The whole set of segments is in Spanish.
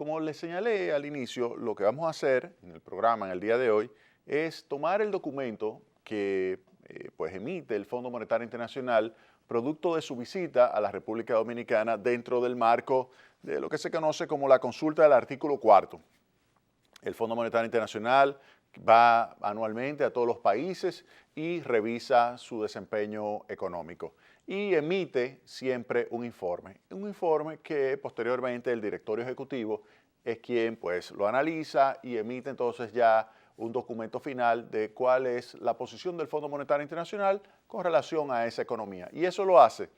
como les señalé al inicio, lo que vamos a hacer en el programa en el día de hoy es tomar el documento que pues emite el Fondo Monetario Internacional producto de su visita a la República Dominicana dentro del marco de lo que se conoce como la consulta del artículo 4. El Fondo Monetario Internacional va anualmente a todos los países y revisa su desempeño económico y emite siempre un informe que posteriormente el directorio ejecutivo es quien pues lo analiza y emite entonces ya un documento final de cuál es la posición del Fondo Monetario Internacional con relación a esa economía. Y eso lo hace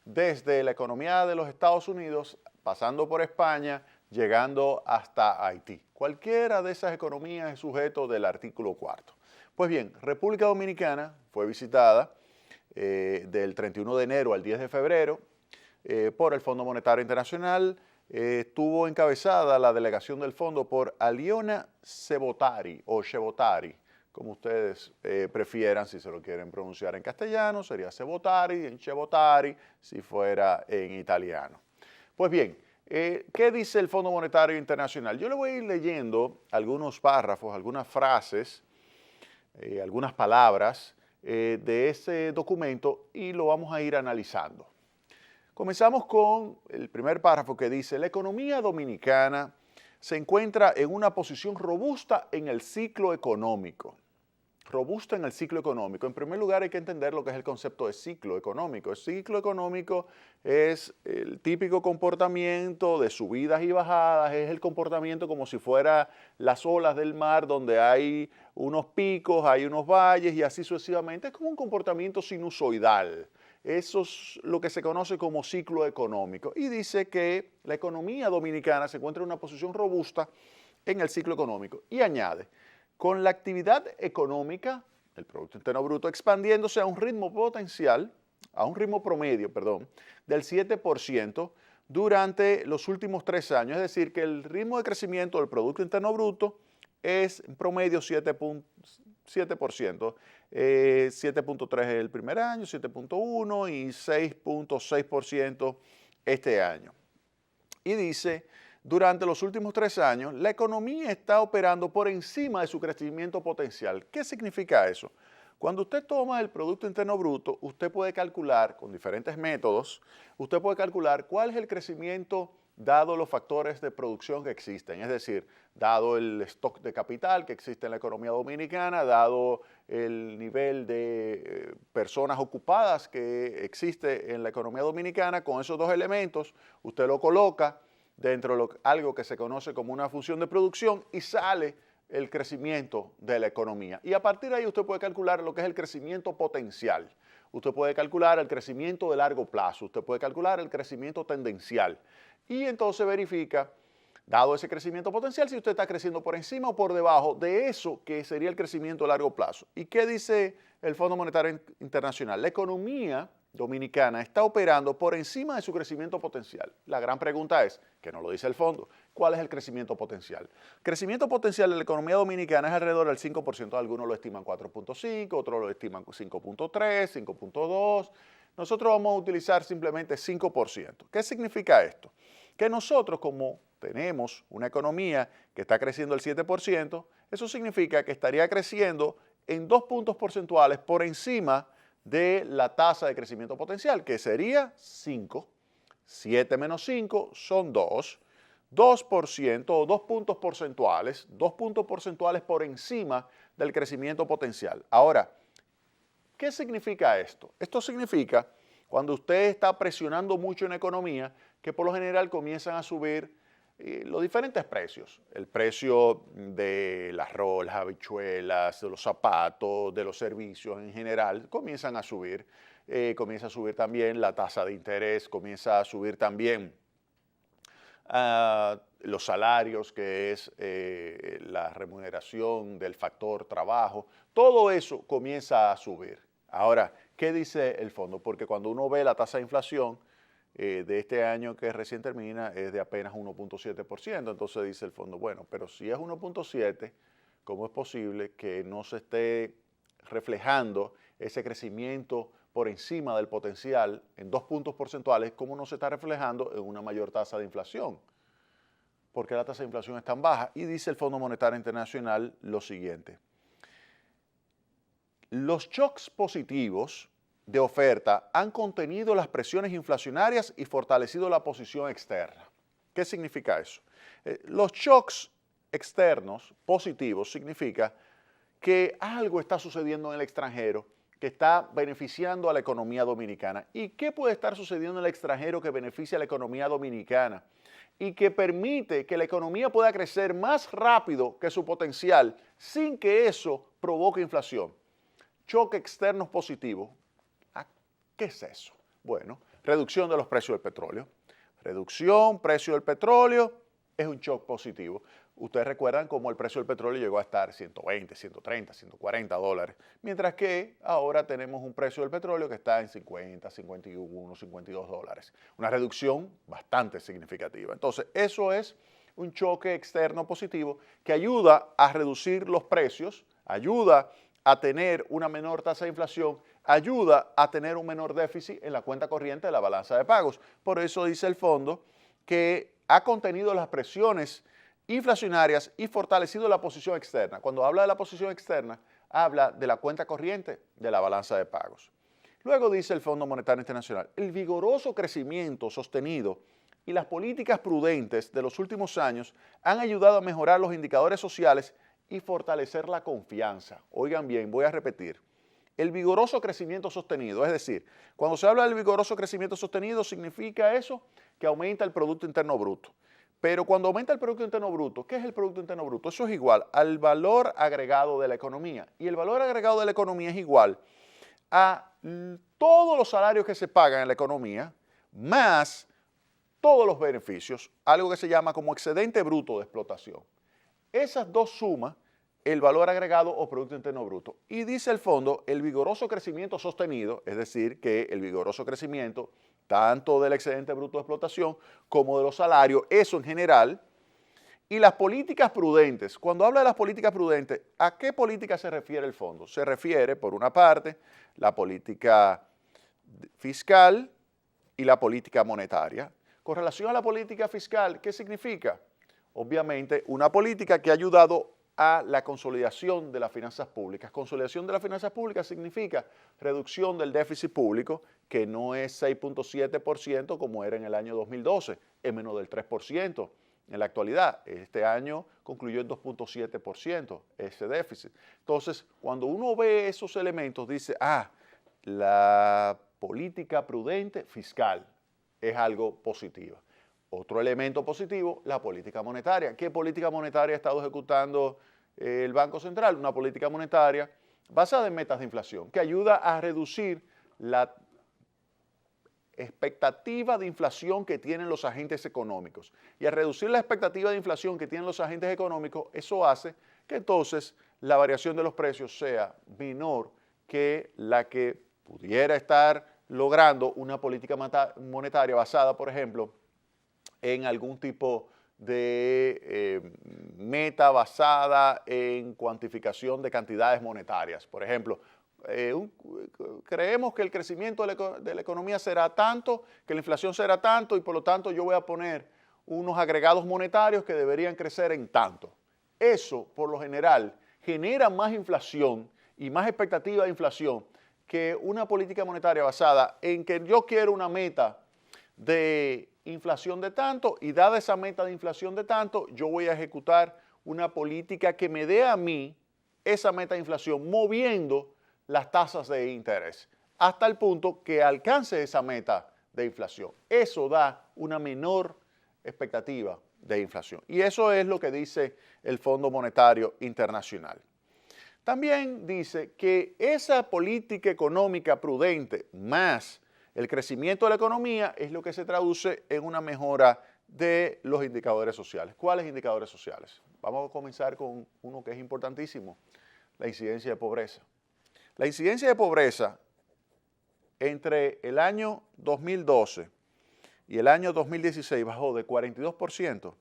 desde la economía de los Estados Unidos, pasando por España, llegando hasta Haití. Cualquiera de esas economías es sujeto del artículo 4. Pues bien, República Dominicana fue visitada del 31 de enero al 10 de febrero por el Fondo Monetario Internacional. Estuvo encabezada la delegación del fondo por Aliona Cebotari o Cebotari, como ustedes prefieran, si se lo quieren pronunciar en castellano, sería Cebotari, en Cebotari, si fuera en italiano. Pues bien, ¿qué dice el Fondo Monetario Internacional? Yo le voy a ir leyendo algunos párrafos, algunas frases, algunas palabras de ese documento y lo vamos a ir analizando. Comenzamos con el primer párrafo que dice: la economía dominicana se encuentra en una posición robusta en el ciclo económico. Robusta en el ciclo económico. En primer lugar, hay que entender lo que es el concepto de ciclo económico. El ciclo económico es el típico comportamiento de subidas y bajadas, es el comportamiento como si fuera las olas del mar, donde hay unos picos, hay unos valles y así sucesivamente. Es como un comportamiento sinusoidal. Eso es lo que se conoce como ciclo económico. Y dice que la economía dominicana se encuentra en una posición robusta en el ciclo económico. Y añade: con la actividad económica, el Producto Interno Bruto, expandiéndose a un ritmo promedio, del 7% durante los últimos 3 años. Es decir, que el ritmo de crecimiento del Producto Interno Bruto es en promedio 7%. 7.3 el primer año, 7.1 y 6.6% este año. Y dice: durante los últimos 3 años, la economía está operando por encima de su crecimiento potencial. ¿Qué significa eso? Cuando usted toma el Producto Interno Bruto, usted puede calcular con diferentes métodos, usted puede calcular cuál es el crecimiento dado los factores de producción que existen, es decir, dado el stock de capital que existe en la economía dominicana, dado el nivel de personas ocupadas que existe en la economía dominicana. Con esos dos elementos, usted lo coloca dentro de algo que se conoce como una función de producción y sale el crecimiento de la economía. Y a partir de ahí usted puede calcular lo que es el crecimiento potencial. Usted puede calcular el crecimiento de largo plazo, usted puede calcular el crecimiento tendencial. Y entonces verifica, dado ese crecimiento potencial, si usted está creciendo por encima o por debajo de eso que sería el crecimiento a largo plazo. ¿Y qué dice el Fondo Monetario Internacional? La economía dominicana está operando por encima de su crecimiento potencial. La gran pregunta es, que no lo dice el fondo, ¿cuál es el crecimiento potencial? El crecimiento potencial de la economía dominicana es alrededor del 5%, algunos lo estiman 4.5, otros lo estiman 5.3, 5.2. Nosotros vamos a utilizar simplemente 5%. ¿Qué significa esto? Que nosotros, como tenemos una economía que está creciendo el 7%, eso significa que estaría creciendo en 2 puntos porcentuales por encima de la tasa de crecimiento potencial, que sería 5. 7 menos 5 son 2. 2% o 2 puntos porcentuales, 2 puntos porcentuales por encima del crecimiento potencial. Ahora, ¿qué significa esto? Esto significa cuando usted está presionando mucho en la economía, que por lo general comienzan a subir los diferentes precios. El precio del arroz, las habichuelas, de los zapatos, de los servicios en general, comienzan a subir. Comienza a subir también la tasa de interés, comienza a subir también los salarios, que es la remuneración del factor trabajo. Todo eso comienza a subir. Ahora, ¿qué dice el fondo? Porque cuando uno ve la tasa de inflación de este año que recién termina es de apenas 1.7%, entonces dice el fondo, bueno, pero si es 1.7, ¿cómo es posible que no se esté reflejando ese crecimiento por encima del potencial en 2 puntos porcentuales? ¿Cómo no se está reflejando en una mayor tasa de inflación? por qué la tasa de inflación es tan baja. Y dice el Fondo Monetario Internacional lo siguiente: los shocks positivos de oferta han contenido las presiones inflacionarias y fortalecido la posición externa. ¿Qué significa eso? Los shocks externos positivos significa que algo está sucediendo en el extranjero que está beneficiando a la economía dominicana. ¿Y qué puede estar sucediendo en el extranjero que beneficia a la economía dominicana y que permite que la economía pueda crecer más rápido que su potencial sin que eso provoque inflación? Choque externos positivos. ¿Qué es eso? Bueno, reducción de los precios del petróleo. Reducción, precio del petróleo, es un shock positivo. Ustedes recuerdan cómo el precio del petróleo llegó a estar 120, 130, 140 dólares, mientras que ahora tenemos un precio del petróleo que está en 50, 51, 52 dólares. Una reducción bastante significativa. Entonces, eso es un choque externo positivo que ayuda a reducir los precios, ayuda a tener una menor tasa de inflación, ayuda a tener un menor déficit en la cuenta corriente de la balanza de pagos. Por eso dice el fondo que ha contenido las presiones inflacionarias y fortalecido la posición externa. Cuando habla de la posición externa, habla de la cuenta corriente de la balanza de pagos. Luego dice el Fondo Monetario Internacional: el vigoroso crecimiento sostenido y las políticas prudentes de los últimos años han ayudado a mejorar los indicadores sociales y fortalecer la confianza. Oigan bien, voy a repetir. El vigoroso crecimiento sostenido, es decir, cuando se habla del vigoroso crecimiento sostenido, significa eso que aumenta el Producto Interno Bruto. Pero cuando aumenta el Producto Interno Bruto, ¿qué es el Producto Interno Bruto? Eso es igual al valor agregado de la economía. Y el valor agregado de la economía es igual a todos los salarios que se pagan en la economía, más todos los beneficios, algo que se llama como excedente bruto de explotación. Esas dos sumas el valor agregado o Producto Interno Bruto. Y dice el fondo, el vigoroso crecimiento sostenido, es decir, que el vigoroso crecimiento tanto del excedente bruto de explotación como de los salarios, eso en general, y las políticas prudentes. Cuando habla de las políticas prudentes, ¿a qué política se refiere el fondo? Se refiere, por una parte, la política fiscal y la política monetaria. Con relación a la política fiscal, ¿qué significa? Obviamente, una política que ha ayudado a la consolidación de las finanzas públicas. Consolidación de las finanzas públicas significa reducción del déficit público, que no es 6.7% como era en el año 2012, es menos del 3% en la actualidad. Este año concluyó en 2.7% ese déficit. Entonces, cuando uno ve esos elementos, dice, la política prudente fiscal es algo positivo. Otro elemento positivo, la política monetaria. ¿Qué política monetaria ha estado ejecutando el Banco Central? Una política monetaria basada en metas de inflación, que ayuda a reducir la expectativa de inflación que tienen los agentes económicos. Y al reducir la expectativa de inflación que tienen los agentes económicos, eso hace que entonces la variación de los precios sea menor que la que pudiera estar logrando una política monetaria basada, por ejemplo, en algún tipo de meta basada en cuantificación de cantidades monetarias. Por ejemplo, creemos que el crecimiento de la economía será tanto, que la inflación será tanto y por lo tanto yo voy a poner unos agregados monetarios que deberían crecer en tanto. Eso, por lo general, genera más inflación y más expectativa de inflación que una política monetaria basada en que yo quiero una meta de inflación de tanto y dada esa meta de inflación de tanto, yo voy a ejecutar una política que me dé a mí esa meta de inflación moviendo las tasas de interés hasta el punto que alcance esa meta de inflación. Eso da una menor expectativa de inflación. Y eso es lo que dice el Fondo Monetario Internacional. También dice que esa política económica prudente más el crecimiento de la economía es lo que se traduce en una mejora de los indicadores sociales. ¿Cuáles indicadores sociales? Vamos a comenzar con uno que es importantísimo, la incidencia de pobreza. La incidencia de pobreza entre el año 2012 y el año 2016 bajó de 42%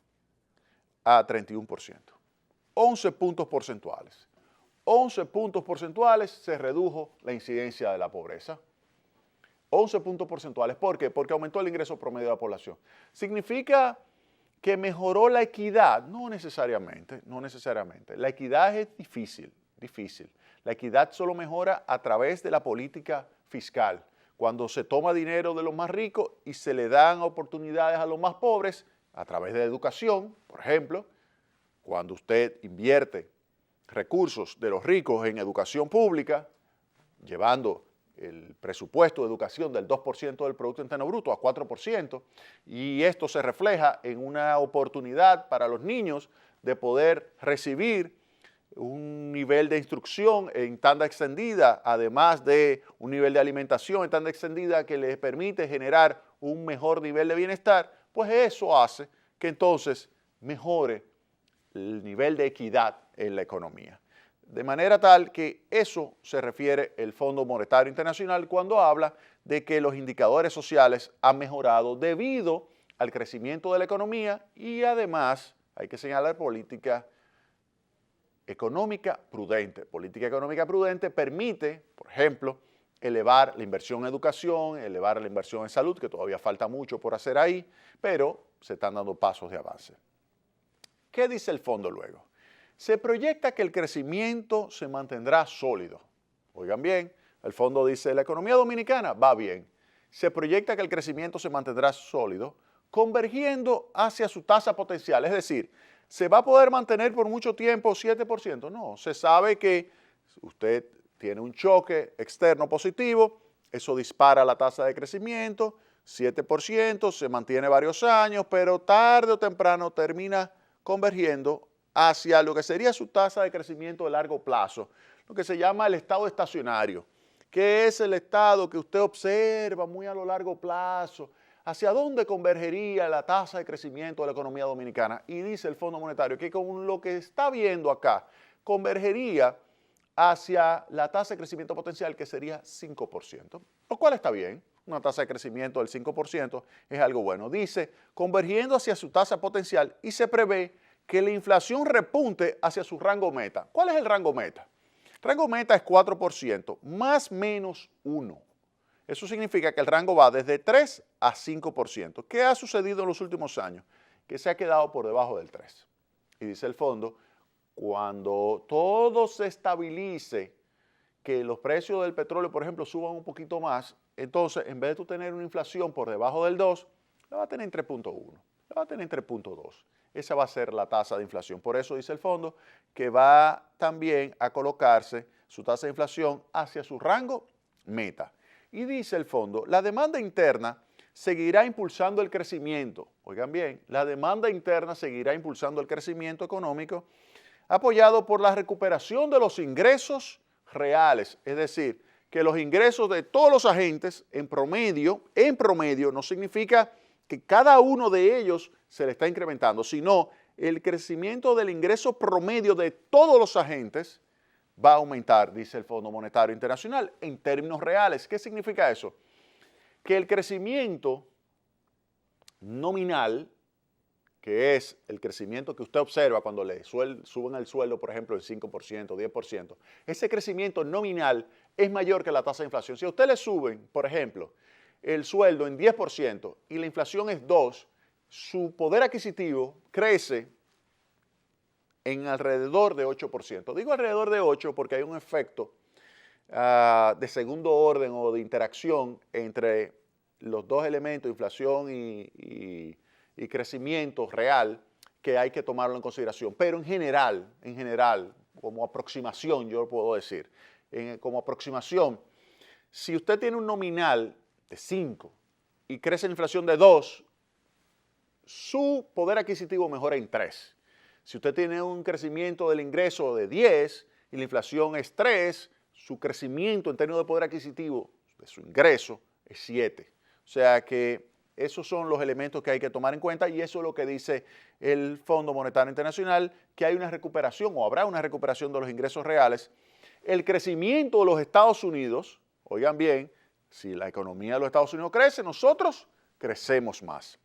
a 31%. 11 puntos porcentuales. 11 puntos porcentuales se redujo la incidencia de la pobreza. 11 puntos porcentuales. ¿Por qué? Porque aumentó el ingreso promedio de la población. ¿Significa ¿Que mejoró la equidad? No necesariamente, no necesariamente. La equidad es difícil, difícil. La equidad solo mejora a través de la política fiscal. Cuando se toma dinero de los más ricos y se le dan oportunidades a los más pobres, a través de la educación, por ejemplo, cuando usted invierte recursos de los ricos en educación pública, llevando el presupuesto de educación del 2% del Producto Interno Bruto a 4%, y esto se refleja en una oportunidad para los niños de poder recibir un nivel de instrucción en tanda extendida, además de un nivel de alimentación en tanda extendida que les permite generar un mejor nivel de bienestar, pues eso hace que entonces mejore el nivel de equidad en la economía. De manera tal que eso se refiere el Fondo Monetario Internacional cuando habla de que los indicadores sociales han mejorado debido al crecimiento de la economía y además hay que señalar política económica prudente. Política económica prudente permite, por ejemplo, elevar la inversión en educación, elevar la inversión en salud, que todavía falta mucho por hacer ahí, pero se están dando pasos de avance. ¿Qué dice el fondo luego? Se proyecta que el crecimiento se mantendrá sólido. Oigan bien, el fondo dice, la economía dominicana va bien. Se proyecta que el crecimiento se mantendrá sólido, convergiendo hacia su tasa potencial. Es decir, ¿se va a poder mantener por mucho tiempo 7%? No, se sabe que usted tiene un choque externo positivo, eso dispara la tasa de crecimiento, 7%, se mantiene varios años, pero tarde o temprano termina convergiendo hacia lo que sería su tasa de crecimiento de largo plazo, lo que se llama el estado estacionario, que es el estado que usted observa muy a lo largo plazo, hacia dónde convergería la tasa de crecimiento de la economía dominicana. Y dice el Fondo Monetario que con lo que está viendo acá, convergería hacia la tasa de crecimiento potencial que sería 5%, lo cual está bien. Una tasa de crecimiento del 5% es algo bueno. Dice, convergiendo hacia su tasa potencial y se prevé que la inflación repunte hacia su rango meta. ¿Cuál es el rango meta? El rango meta es 4%, más menos 1. Eso significa que el rango va desde 3 a 5%. ¿Qué ha sucedido en los últimos años? Que se ha quedado por debajo del 3. Y dice el fondo, cuando todo se estabilice, que los precios del petróleo, por ejemplo, suban un poquito más, entonces, en vez de tú tener una inflación por debajo del 2, la va a tener en 3.1, la va a tener en 3.2. Esa va a ser la tasa de inflación. Por eso dice el fondo que va también a colocarse su tasa de inflación hacia su rango meta. Y dice el fondo, la demanda interna seguirá impulsando el crecimiento. Oigan bien, la demanda interna seguirá impulsando el crecimiento económico, apoyado por la recuperación de los ingresos reales. Es decir, que los ingresos de todos los agentes en promedio no significa que cada uno de ellos se le está incrementando, sino el crecimiento del ingreso promedio de todos los agentes va a aumentar, dice el Fondo Monetario Internacional, en términos reales. ¿Qué significa eso? Que el crecimiento nominal, que es el crecimiento que usted observa cuando le suben el sueldo, por ejemplo, el 5%, 10%, ese crecimiento nominal es mayor que la tasa de inflación. Si a usted le suben, por ejemplo, el sueldo en 10% y la inflación es 2%, su poder adquisitivo crece en alrededor de 8%. Digo alrededor de 8% porque hay un efecto de segundo orden o de interacción entre los dos elementos, inflación y crecimiento real, que hay que tomarlo en consideración. Pero en general, como aproximación, yo lo puedo decir, como aproximación, si usted tiene un nominal de 5 y crece la inflación de 2, su poder adquisitivo mejora en 3. Si usted tiene un crecimiento del ingreso de 10 y la inflación es 3, su crecimiento en términos de poder adquisitivo de su ingreso es 7. O sea que esos son los elementos que hay que tomar en cuenta y eso es lo que dice el Fondo Monetario Internacional, que hay una recuperación o habrá una recuperación de los ingresos reales. El crecimiento de los Estados Unidos, oigan bien, si la economía de los Estados Unidos crece, nosotros crecemos más.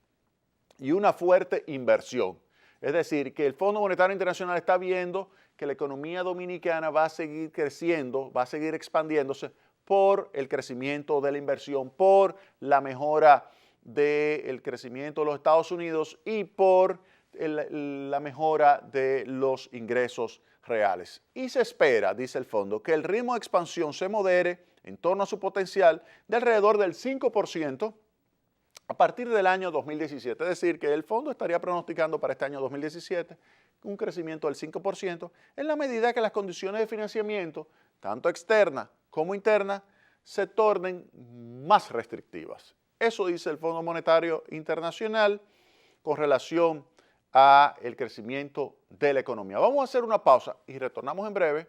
Y una fuerte inversión. Es decir, que el Fondo Monetario Internacional está viendo que la economía dominicana va a seguir creciendo, va a seguir expandiéndose por el crecimiento de la inversión, por la mejora del crecimiento de los Estados Unidos y por la mejora de los ingresos reales. Y se espera, dice el fondo, que el ritmo de expansión se modere en torno a su potencial de alrededor del 5% a partir del año 2017. Es decir, que el fondo estaría pronosticando para este año 2017 un crecimiento del 5% en la medida que las condiciones de financiamiento, tanto externa como interna, se tornen más restrictivas. Eso dice el Fondo Monetario Internacional con relación a el crecimiento de la economía. Vamos a hacer una pausa y retornamos en breve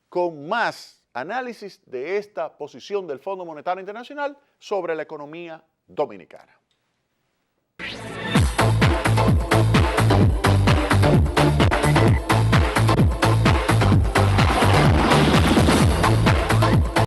con más análisis de esta posición del Fondo Monetario Internacional sobre la economía dominicana.